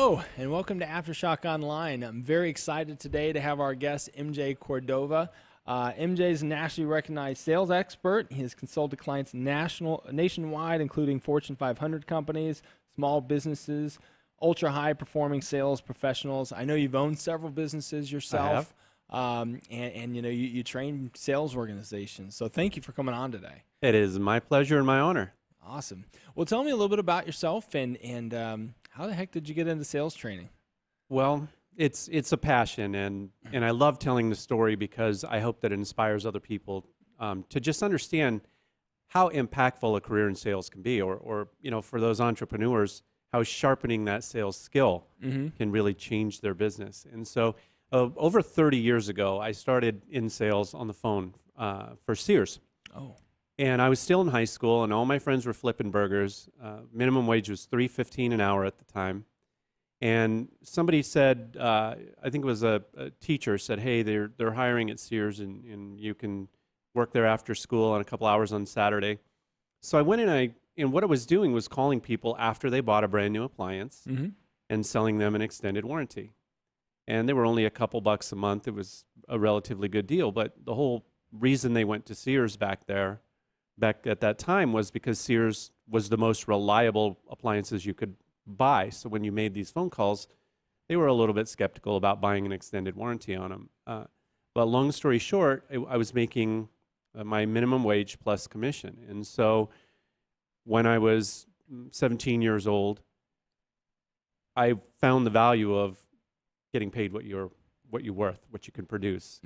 Hello, and welcome to Aftershock Online. I'm very excited today to have our guest, MJ Cordova. MJ is a nationally recognized sales expert. He has consulted clients nationwide, including Fortune 500 companies, small businesses, ultra-high performing sales professionals. I know you've owned several businesses yourself, and you know you train sales organizations. So thank you for coming on today. It is my pleasure and my honor. Awesome. Well, tell me a little bit about yourself and how the heck did you get into sales training? Well, it's a passion, and I love telling the story because I hope that it inspires other people to just understand how impactful a career in sales can be, or you know, for those entrepreneurs, how sharpening that sales skill can really change their business. And so, over 30 years ago, I started in sales on the phone for Sears. Oh. And I was still in high school, and all my friends were flipping burgers. Minimum wage was $3.15 an hour at the time. And somebody said, I think it was a teacher said, "Hey, they're hiring at Sears, and you can work there after school on a couple hours on Saturday." So I went in, and what I was doing was calling people after they bought a brand new appliance and selling them an extended warranty. And they were only a couple bucks a month. It was a relatively good deal, but the whole reason they went to Sears back at that time was because Sears was the most reliable appliances you could buy. So when you made these phone calls, they were a little bit skeptical about buying an extended warranty on them. But long story short, I was making my minimum wage plus commission. And so when I was 17 years old, I found the value of getting paid what you're worth, what you can produce.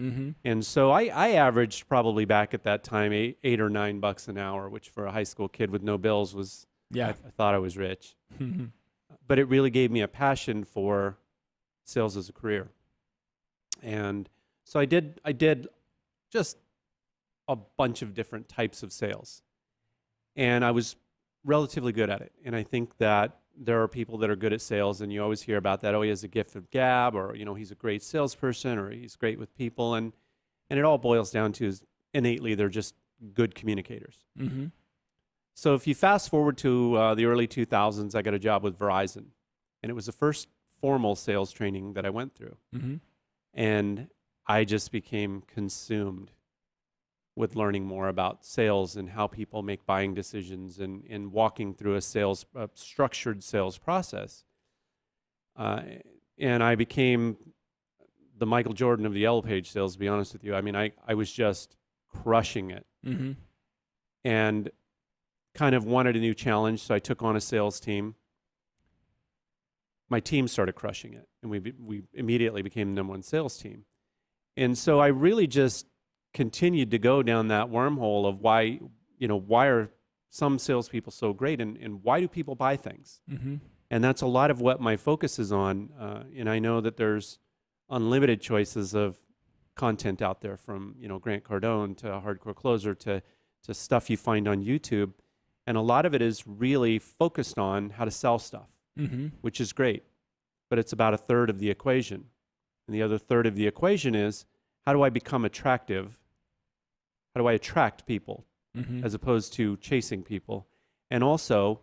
And so I averaged probably back at that time $8 or $9 an hour, which for a high school kid with no bills was, I thought I was rich. But it really gave me a passion for sales as a career. And so I did just a bunch of different types of sales. And I was relatively good at it. And I think that there are people that are good at sales, and you always hear about that. Oh, he has a gift of gab, or you know, he's a great salesperson, or he's great with people, and it all boils down to is innately they're just good communicators. So if you fast forward to the early 2000s, I got a job with Verizon, and it was the first formal sales training that I went through, and I just became consumed with learning more about sales and how people make buying decisions and walking through a structured sales process. And I became the Michael Jordan of the Yellow Page sales, to be honest with you. I mean, I was just crushing it. And kind of wanted a new challenge, so I took on a sales team. My team started crushing it, and we immediately became the #1 sales team. And so I really just continued to go down that wormhole of why are some salespeople so great, and why do people buy things? And that's a lot of what my focus is on. And I know that there's unlimited choices of content out there, from Grant Cardone to Hardcore Closer to stuff you find on YouTube, and a lot of it is really focused on how to sell stuff, which is great, but it's about a third of the equation. And the other third of the equation is, how do I become attractive? How do I attract people as opposed to chasing people? And also,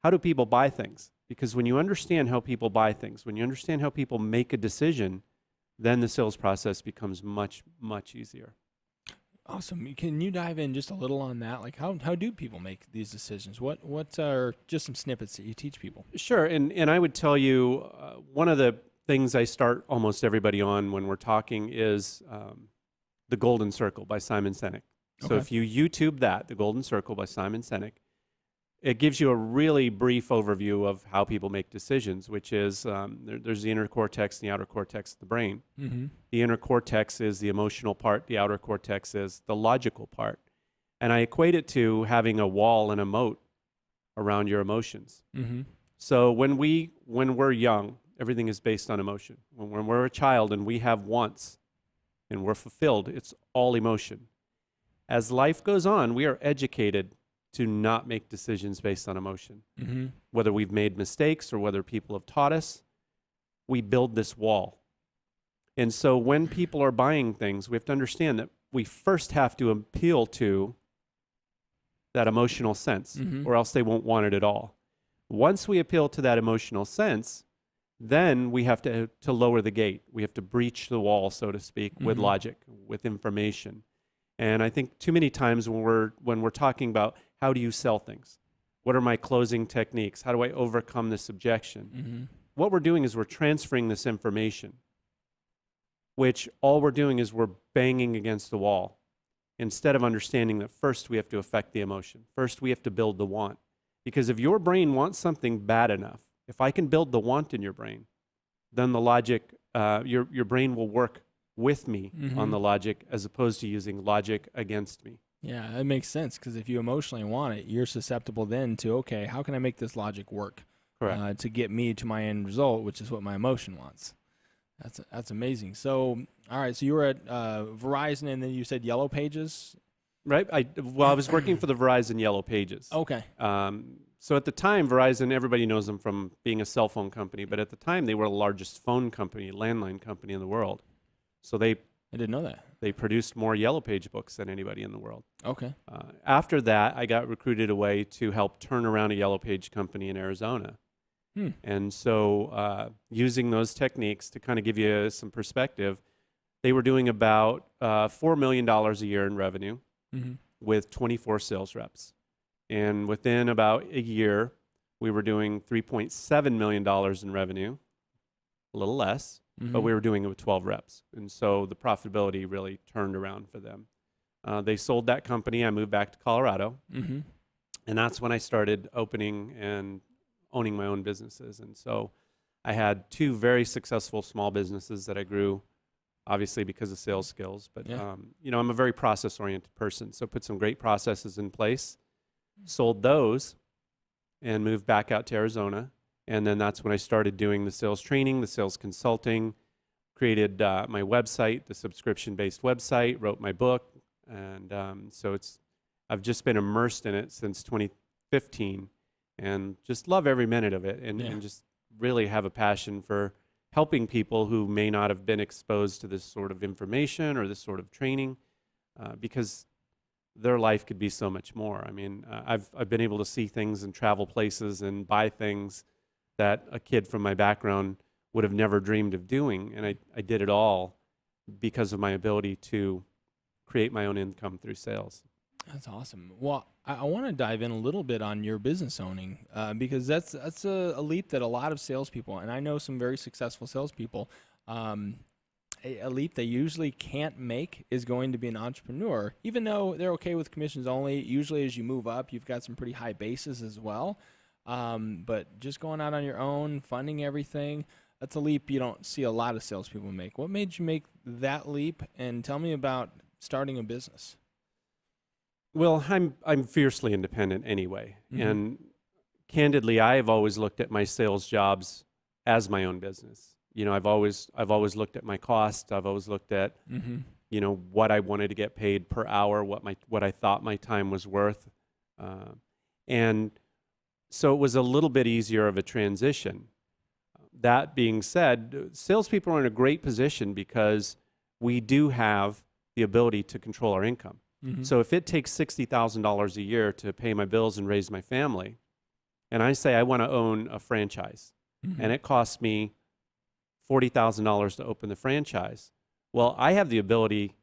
how do people buy things? Because when you understand how people buy things, when you understand how people make a decision, then the sales process becomes much, much easier. Awesome. Can you dive in just a little on that? Like, how do people make these decisions? What are just some snippets that you teach people? Sure. And I would tell you, one of the things I start almost everybody on when we're talking is The Golden Circle by Simon Sinek. So if you YouTube that, The Golden Circle by Simon Sinek, it gives you a really brief overview of how people make decisions, which is there's the inner cortex and the outer cortex of the brain. The inner cortex is the emotional part. The outer cortex is the logical part. And I equate it to having a wall and a moat around your emotions. So when we're young, everything is based on emotion. When we're a child and we have wants and we're fulfilled, it's all emotion. As life goes on, we are educated to not make decisions based on emotion. Whether we've made mistakes or whether people have taught us, we build this wall. And so when people are buying things, we have to understand that we first have to appeal to that emotional sense, or else they won't want it at all. Once we appeal to that emotional sense, Then we have to lower the gate. We have to breach the wall, so to speak, with Mhm. logic, with information. And I think too many times when we're talking about how do you sell things, what are my closing techniques, how do I overcome this objection, Mhm. what we're doing is we're transferring this information, which all we're doing is we're banging against the wall instead of understanding that first we have to affect the emotion. First we have to build the want. Because if your brain wants something bad enough, if I can build the want in your brain, then the logic, your brain will work with me on Mhm. the logic as opposed to using logic against me. Yeah, it makes sense because if you emotionally want it, you're susceptible then to, okay, how can I make this logic work Correct. to get me to my end result, which is what my emotion wants. That's amazing. So, all right, so you were at Verizon, and then you said Yellow Pages. Right? I was working for the Verizon Yellow Pages. Okay. So at the time, Verizon, everybody knows them from being a cell phone company, but at the time they were the largest phone company, landline company in the world. So I didn't know that. they produced more Yellow Page books than anybody in the world. Okay. After that, I got recruited away to help turn around a Yellow Page company in Arizona. And so using those techniques to kind of give you some perspective, they were doing about $4 million a year in revenue Mm-hmm. with 24 sales reps. And within about a year, we were doing $3.7 million in revenue, a little less, Mm-hmm. but we were doing it with 12 reps. And so the profitability really turned around for them. They sold that company. I moved back to Colorado. Mm-hmm. And that's when I started opening and owning my own businesses. And so I had two very successful small businesses that I grew, obviously because of sales skills. But, Yeah. I'm a very process-oriented person. So put some great processes in place, sold those, and moved back out to Arizona. And then that's when I started doing the sales training, the sales consulting, created my website, the subscription-based website, wrote my book. And so I've just been immersed in it since 2015 and just love every minute of it and just really have a passion for helping people who may not have been exposed to this sort of information or this sort of training because their life could be so much more. I mean, I've been able to see things and travel places and buy things that a kid from my background would have never dreamed of doing. And I did it all because of my ability to create my own income through sales. That's awesome. Well, I want to dive in a little bit on your business owning because that's a leap that a lot of salespeople, and I know some very successful salespeople, a leap they usually can't make is going to be an entrepreneur. Even though they're okay with commissions only, usually as you move up, you've got some pretty high bases as well. But just going out on your own, funding everything, that's a leap you don't see a lot of salespeople make. What made you make that leap? And tell me about starting a business. Well, I'm fiercely independent anyway, Mhm. and candidly, I've always looked at my sales jobs as my own business. I've always looked at my cost. I've always looked at Mm-hmm. what I wanted to get paid per hour, what I thought my time was worth, and so it was a little bit easier of a transition. That being said, salespeople are in a great position because we do have the ability to control our income. Mm-hmm. So if it takes $60,000 a year to pay my bills and raise my family, and I say I want to own a franchise, Mm-hmm. and it costs me $40,000 to open the franchise, well, I have the ability,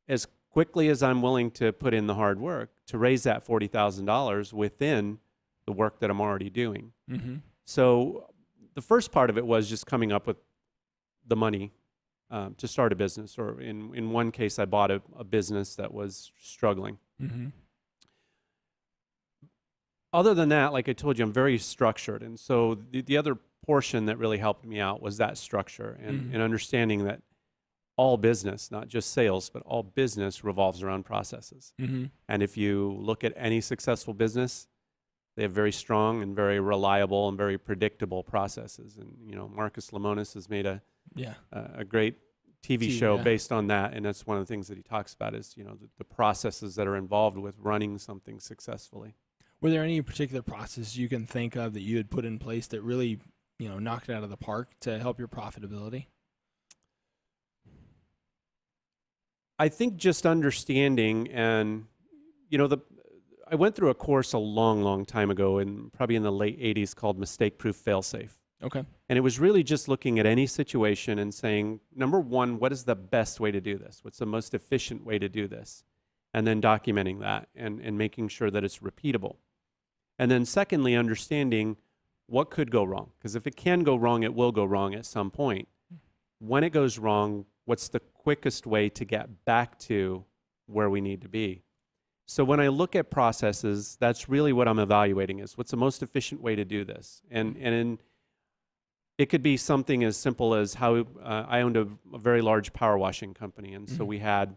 as quickly as I'm willing to put in the hard work, to raise that $40,000 within the work that I'm already doing. Mm-hmm. So the first part of it was just coming up with the money to start a business, or in one case, I bought a business that was struggling. Mm-hmm. Other than that, like I told you, I'm very structured. And so the other portion that really helped me out was that structure and understanding that all business, not just sales, but all business revolves around processes. Mm-hmm. And if you look at any successful business, they have very strong and very reliable and very predictable processes. And, Marcus Lemonis has made a great TV show based on that. And that's one of the things that he talks about is, the processes that are involved with running something successfully. Were there any particular process you can think of that you had put in place that really, knocked it out of the park to help your profitability? I think just understanding and, I went through a course a long, long time ago, probably in the late 80s, called Mistake Proof Failsafe. Okay. And it was really just looking at any situation and saying, number one, what is the best way to do this? What's the most efficient way to do this? And then documenting that and making sure that it's repeatable. And then secondly, understanding what could go wrong. Because if it can go wrong, it will go wrong at some point. When it goes wrong, what's the quickest way to get back to where we need to be? So when I look at processes, that's really what I'm evaluating is what's the most efficient way to do this? And it could be something as simple as how I owned a very large power washing company. And so we had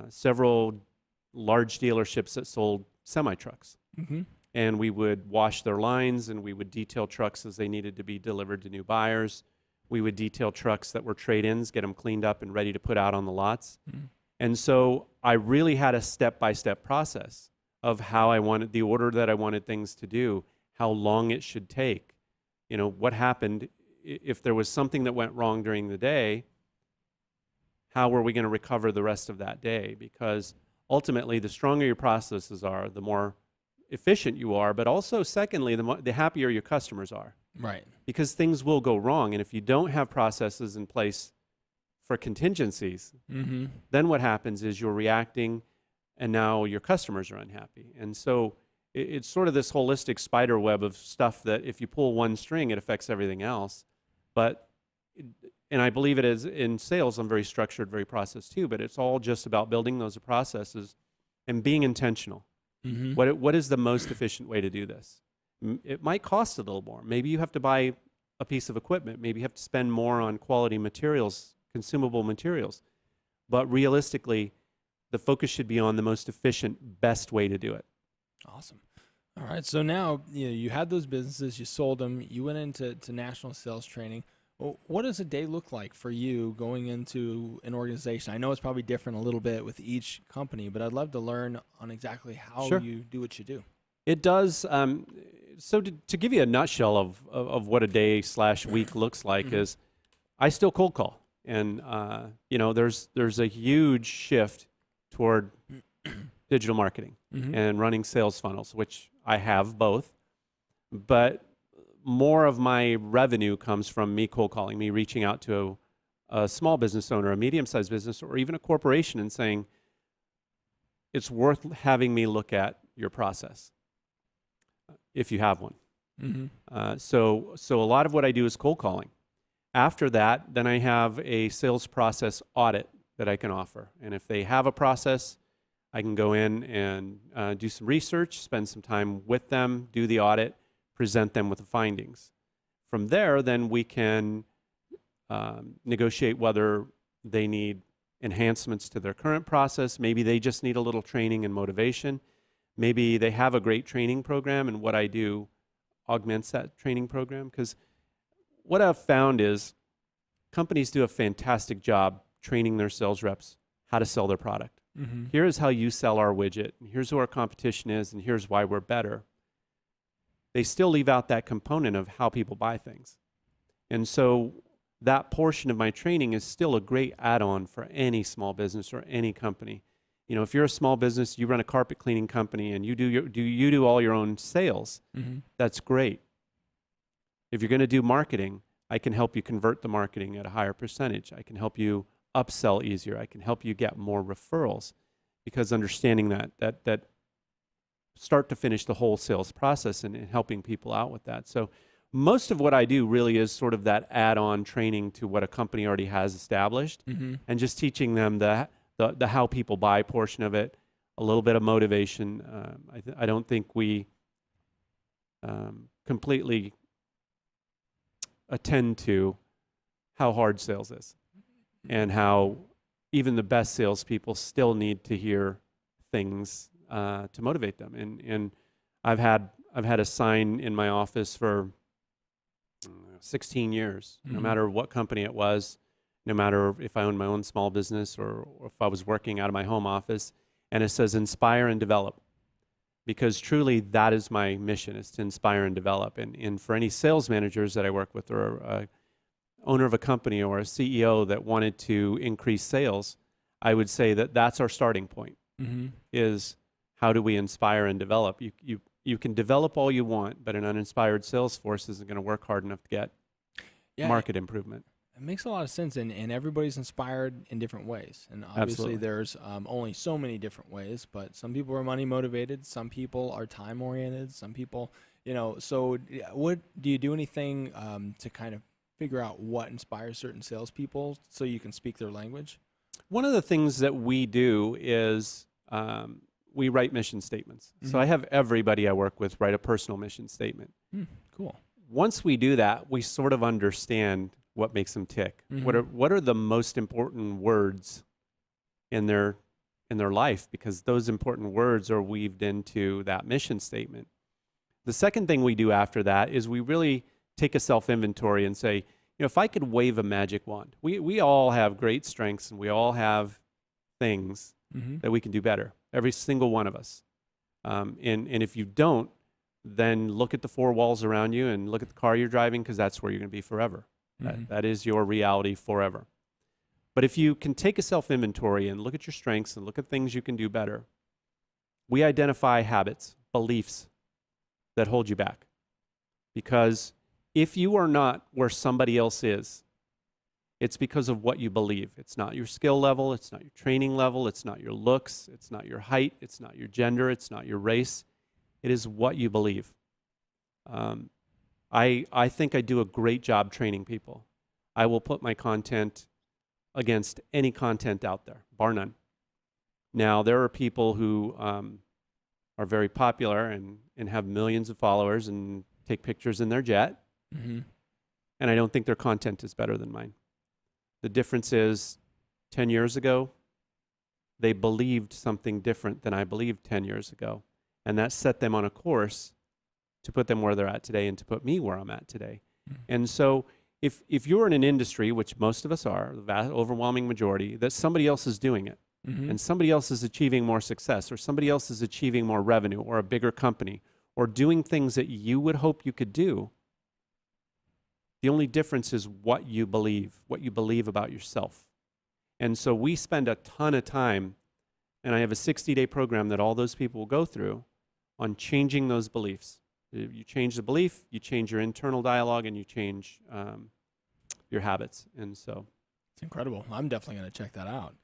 several large dealerships that sold semi-trucks. And we would wash their lines, and we would detail trucks as they needed to be delivered to new buyers. We would detail trucks that were trade-ins, get them cleaned up and ready to put out on the lots. And so I really had a step-by-step process of how I wanted, the order that I wanted things to do, how long it should take. You know, what happened if there was something that went wrong during the day, how were we going to recover the rest of that day? Because ultimately, the stronger your processes are, the more efficient you are, but also secondly, the happier your customers are. Right. Because things will go wrong. And if you don't have processes in place for contingencies, then what happens is you're reacting and now your customers are unhappy. And so it's sort of this holistic spider web of stuff that if you pull one string, it affects everything else. And I believe it is in sales, I'm very structured, very processed too, but it's all just about building those processes and being intentional. What is the most efficient way to do this? It might cost a little more. Maybe you have to buy a piece of equipment. Maybe you have to spend more on quality materials, consumable materials. But realistically, the focus should be on the most efficient, best way to do it. Awesome. All right. So now you had those businesses, you sold them, you went into national sales training. Well, what does a day look like for you going into an organization? I know it's probably different a little bit with each company, but I'd love to learn on exactly how you do what you do. It does. So to give you a nutshell of what a day/week looks like is I still cold call. And, there's a huge shift toward digital marketing and running sales funnels, which I have both. But more of my revenue comes from me cold calling, me reaching out to a small business owner, a medium-sized business, or even a corporation and saying, it's worth having me look at your process if you have one. So a lot of what I do is cold calling. After that, then I have a sales process audit that I can offer. And if they have a process, I can go in and do some research, spend some time with them, do the audit, present them with the findings. From there, then we can negotiate whether they need enhancements to their current process. Maybe they just need a little training and motivation. Maybe they have a great training program, and what I do augments that training program. Because what I've found is companies do a fantastic job training their sales reps how to sell their product. Here's how you sell our widget, and here's who our competition is, and here's why we're better. They still leave out that component of how people buy things. And so that portion of my training is still a great add-on for any small business or any company. You know, if you're a small business, you run a carpet cleaning company and you do all your own sales, that's great. If you're going to do marketing, I can help you convert the marketing at a higher percentage. I can help you upsell easier. I can help you get more referrals, because understanding that start to finish the whole sales process and helping people out with that. So most of what I do really is sort of that add-on training to what a company already has established, and just teaching them the how people buy portion of it, a little bit of motivation. I don't think we completely attend to how hard sales is, and how even the best salespeople still need to hear things to motivate them. And I've had a sign in my office for 16 years, no matter what company it was, no matter if I owned my own small business or if I was working out of my home office, and it says inspire and develop. Because truly that is my mission, is to inspire and develop. And for any sales managers that I work with, or a owner of a company or a CEO that wanted to increase sales, I would say that that's our starting point, is how do we inspire and develop? you can develop all you want, but an uninspired sales force isn't going to work hard enough to get market improvement. It makes a lot of sense, and everybody's inspired in different ways. And obviously, Absolutely. there's only so many different ways. But some people are money motivated, some people are time oriented, some people, So, what do you do anything to kind of figure out what inspires certain salespeople so you can speak their language? One of the things that we do is we write mission statements. Mm-hmm. So I have everybody I work with write a personal mission statement. Cool. Once we do that, we sort of understand what makes them tick. Mm-hmm. What are the most important words in their life, because those important words are weaved into that mission statement. The second thing we do after that is we really take a self-inventory and say, if I could wave a magic wand, we all have great strengths and we all have things that we can do better, every single one of us. And if you don't, then look at the four walls around you and look at the car you're driving, because that's where you're going to be forever. That is your reality forever. But if you can take a self-inventory and look at your strengths and look at things you can do better, we identify habits, beliefs that hold you back. Because if you are not where somebody else is, it's because of what you believe. It's not your skill level, it's not your training level, it's not your looks, it's not your height, it's not your gender, it's not your race. It is what you believe. I think I do a great job training people. I will put my content against any content out there, bar none. Now, there are people who are very popular and have millions of followers and take pictures in their jet, and I don't think their content is better than mine. The difference is 10 years ago, they believed something different than I believed 10 years ago, and that set them on a course to put them where they're at today and to put me where I'm at today. And so if you're in an industry, which most of us are, the vast overwhelming majority, that somebody else is doing it, and somebody else is achieving more success, or somebody else is achieving more revenue, or a bigger company, or doing things that you would hope you could do, the only difference is what you believe about yourself. And so we spend a ton of time, and I have a 60-day program that all those people will go through on changing those beliefs. You change the belief, you change your internal dialogue, and you change your habits. And so it's incredible. I'm definitely going to check that out.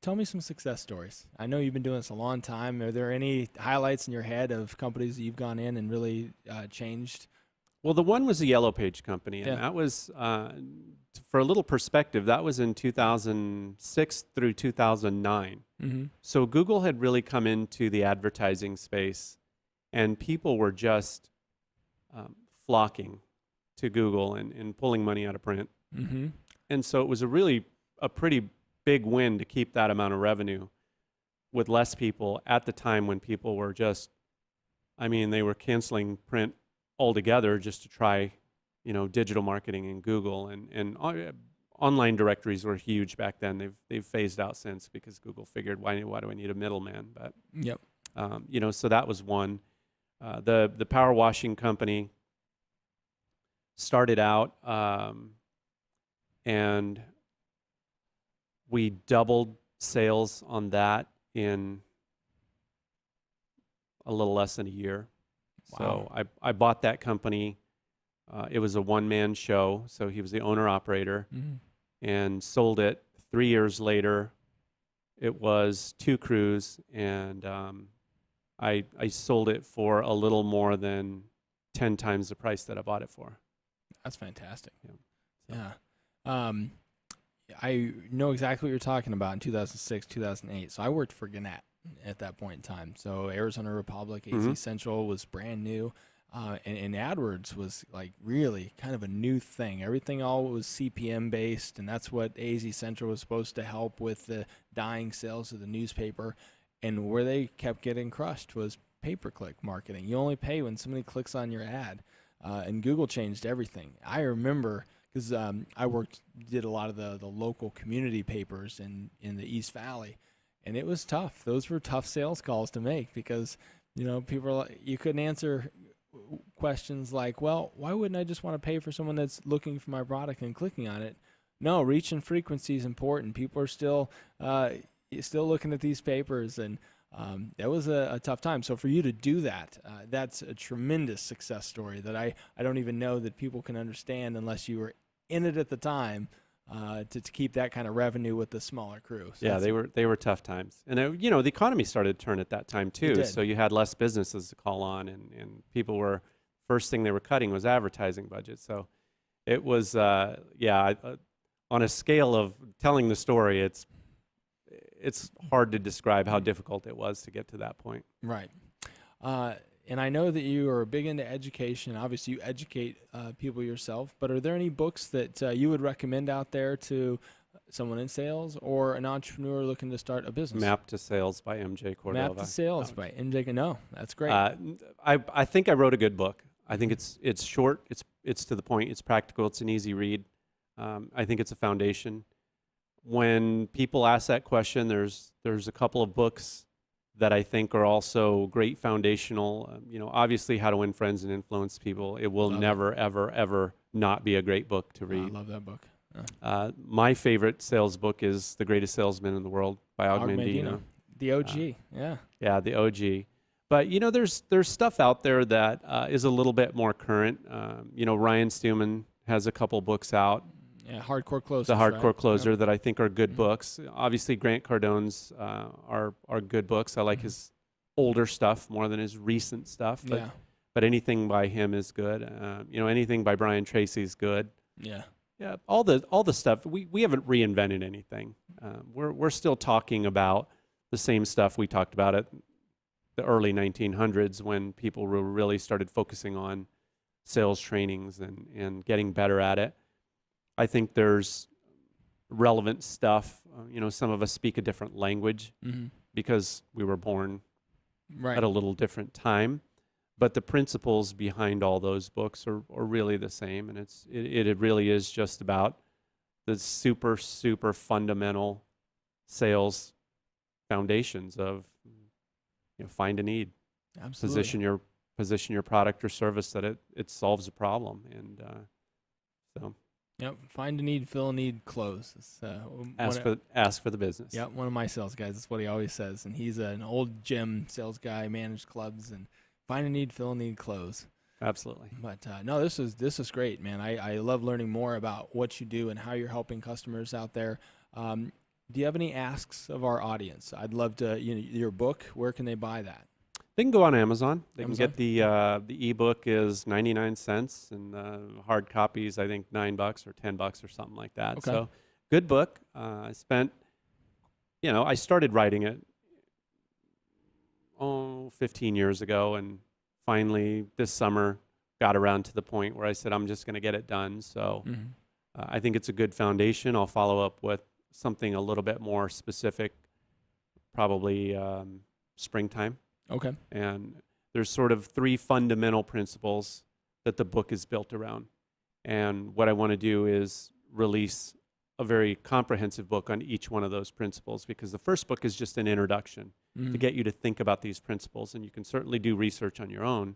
Tell me some success stories. I know you've been doing this a long time. Are there any highlights in your head of companies that you've gone in and really changed? Well, the one was a Yellow Page company, and that was, for a little perspective, that was in 2006 through 2009. So Google had really come into the advertising space, and people were just flocking to Google and pulling money out of print. And so it was a pretty big win to keep that amount of revenue with less people at the time when people were just, they were canceling print altogether just to try, digital marketing in Google, and online directories were huge back then. They've phased out since because Google figured, why do I need a middleman? But so that was one. The power washing company started out, and we doubled sales on that in a little less than a year. Wow. So I bought that company. It was a one-man show, so he was the owner-operator, and sold it. 3 years later, it was 2 crews, and I sold it for a little more than 10 times the price that I bought it for. That's fantastic. I know exactly what you're talking about in 2006, 2008. So I worked for Gannett at that point in time. So Arizona Republic, AZ Central was brand new. And AdWords was like really kind of a new thing. Everything all was CPM based, and that's what AZ Central was supposed to help with the dying sales of the newspaper. And where they kept getting crushed was pay-per-click marketing. You only pay when somebody clicks on your ad. And Google changed everything. I remember because I did a lot of the local community papers in the East Valley, and it was tough. Those were tough sales calls to make because people you couldn't answer questions like, well, why wouldn't I just want to pay for someone that's looking for my product and clicking on it? No, reach and frequency is important. People are still looking at these papers, and that was a tough time. So for you to do that, that's a tremendous success story that I don't even know that people can understand unless you were in it at the time, to keep that kind of revenue with the smaller crew. So Yeah, they were tough times. And, the economy started to turn at that time too. did. So you had less businesses to call on, and people were, first thing they were cutting was advertising budget. So it was, on a scale of telling the story, it's hard to describe how difficult it was to get to that point. Right. And I know that you are big into education. Obviously, you educate people yourself. But are there any books that you would recommend out there to someone in sales or an entrepreneur looking to start a business? Map to Sales by MJ Cordova. Map to Sales by MJ. No, that's great. I think I wrote a good book. I think it's short. It's to the point. It's practical. It's an easy read. I think it's a foundation. When people ask that question, there's a couple of books that I think are also great foundational. Obviously, How to Win Friends and Influence People. It will never, ever, ever not be a great book to read. I love that book. My favorite sales book is The Greatest Salesman in the World by Og Mandino. The OG, yeah. Yeah, the OG. But, there's stuff out there that is a little bit more current. Ryan Stewman has a couple books out. Yeah, Hardcore Closer. The Hardcore Closer that I think are good books. Obviously, Grant Cardone's are good books. I like his older stuff more than his recent stuff. But anything by him is good. Anything by Brian Tracy is good. Yeah. Yeah, all the stuff. We haven't reinvented anything. We're still talking about the same stuff we talked about at the early 1900s when people really started focusing on sales trainings and getting better at it. I think there's relevant stuff. Some of us speak a different language because we were born at a little different time. But the principles behind all those books are really the same. And it really is just about the super, super fundamental sales foundations of find a need. Absolutely. Position your product or service that it solves a problem. And so... Yep. Find a need, fill a need, close. Ask for the business. Yep. One of my sales guys. That's what he always says. And he's an old gym sales guy, managed clubs, and find a need, fill a need, close. Absolutely. But no, this is great, man. I love learning more about what you do and how you're helping customers out there. Do you have any asks of our audience? I'd love to. Your book. Where can they buy that? They can go on Amazon. They can get the ebook is 99 cents and hard copies I think $9 or $10 or something like that. Okay. So good book. I started writing it 15 years ago, and finally this summer got around to the point where I said I'm just going to get it done. So I think it's a good foundation. I'll follow up with something a little bit more specific, probably springtime. Okay. And there's sort of three fundamental principles that the book is built around. And what I want to do is release a very comprehensive book on each one of those principles, because the first book is just an introduction to get you to think about these principles. And you can certainly do research on your own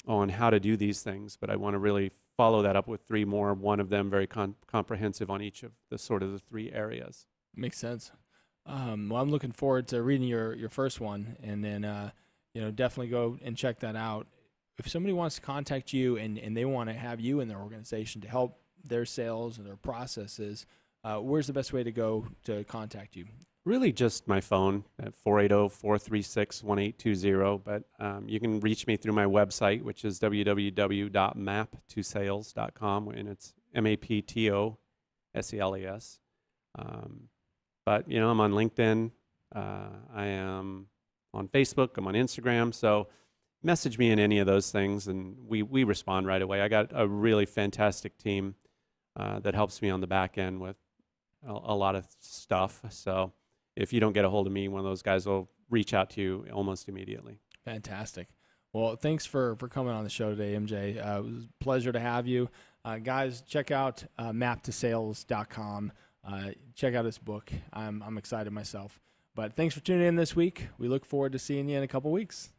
on how to do these things. But I want to really follow that up with three more, one of them very comprehensive on each of the three areas. Makes sense. Well, I'm looking forward to reading your first one, and then definitely go and check that out. If somebody wants to contact you and they want to have you in their organization to help their sales and their processes, where's the best way to go to contact you? Really just my phone at 480-436-1820, but you can reach me through my website, which is www.maptosales.com, and it's MAPTOSELES. But, I'm on LinkedIn. I am on Facebook. I'm on Instagram. So message me in any of those things, and we respond right away. I got a really fantastic team that helps me on the back end with a lot of stuff. So if you don't get a hold of me, one of those guys will reach out to you almost immediately. Fantastic. Well, thanks for coming on the show today, MJ. It was a pleasure to have you. Guys, check out maptosales.com. Check out his book. I'm excited myself. But thanks for tuning in this week. We look forward to seeing you in a couple weeks.